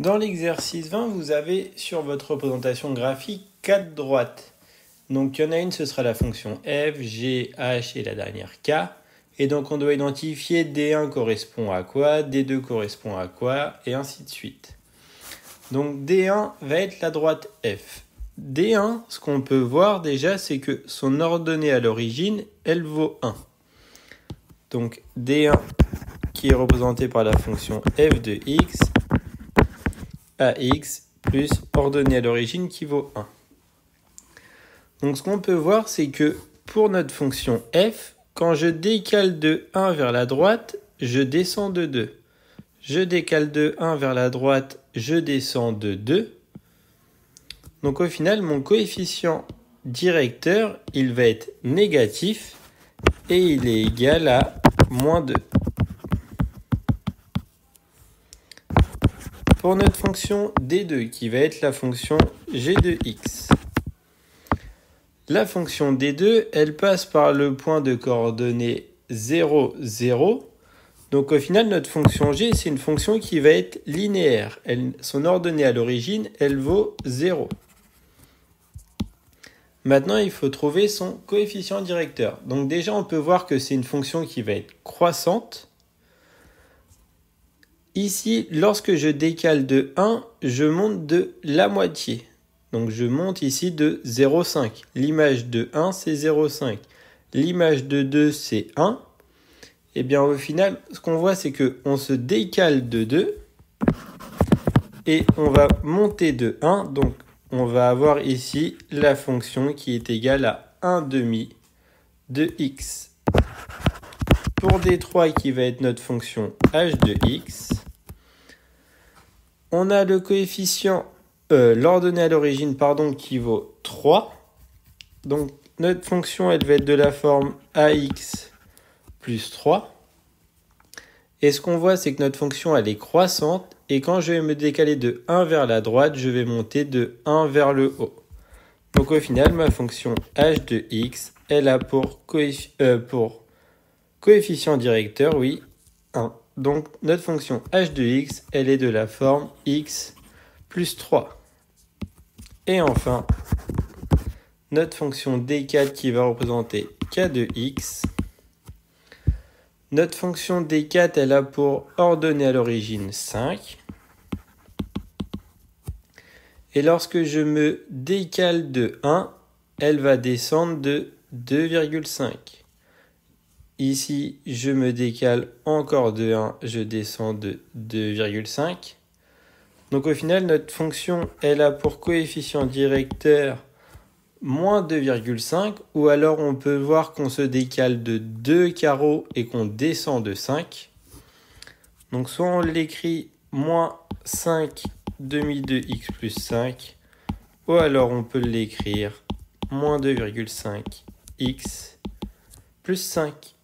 Dans l'exercice 20, vous avez sur votre représentation graphique 4 droites. Donc il y en a une, ce sera la fonction f, g, h et la dernière k. Et donc on doit identifier D1 correspond à quoi, D2 correspond à quoi, et ainsi de suite. Donc D1 va être la droite f. D1, ce qu'on peut voir déjà, c'est que son ordonnée à l'origine, elle vaut 1. Donc D1 qui est représenté par la fonction f de x, ax plus ordonnée à l'origine qui vaut 1. Donc ce qu'on peut voir, c'est que pour notre fonction f, quand je décale de 1 vers la droite, je descends de 2. Je décale de 1 vers la droite, je descends de 2. Donc au final, mon coefficient directeur, il va être négatif et il est égal à moins 2. Pour notre fonction d2, qui va être la fonction g de x. La fonction d2, elle passe par le point de coordonnées 0, 0. Donc au final, notre fonction g, c'est une fonction qui va être linéaire. Son ordonnée à l'origine, elle vaut 0. Maintenant, il faut trouver son coefficient directeur. Donc déjà, on peut voir que c'est une fonction qui va être croissante. Ici, lorsque je décale de 1, je monte de la moitié. Donc je monte ici de 0,5. L'image de 1, c'est 0,5. L'image de 2, c'est 1. Et bien au final, ce qu'on voit, c'est qu'on se décale de 2. Et on va monter de 1. Donc on va avoir ici la fonction qui est égale à 1 demi de x. Pour D3 qui va être notre fonction h de x, on a le coefficient, l'ordonnée à l'origine, qui vaut 3. Donc notre fonction, elle va être de la forme ax plus 3. Et ce qu'on voit, c'est que notre fonction, elle est croissante. Et quand je vais me décaler de 1 vers la droite, je vais monter de 1 vers le haut. Donc au final, ma fonction h de x, elle a pour coefficient directeur, 1. Donc notre fonction h de x, elle est de la forme x plus 3. Et enfin, notre fonction d4 qui va représenter k de x. Notre fonction d4, elle a pour ordonnée à l'origine 5. Et lorsque je me décale de 1, elle va descendre de 2,5. Ici, je me décale encore de 1, je descends de 2,5. Donc au final, notre fonction, elle a pour coefficient directeur moins 2,5, ou alors on peut voir qu'on se décale de 2 carreaux et qu'on descend de 5. Donc soit on l'écrit moins 5 demi de x plus 5, ou alors on peut l'écrire moins 2,5 x plus 5.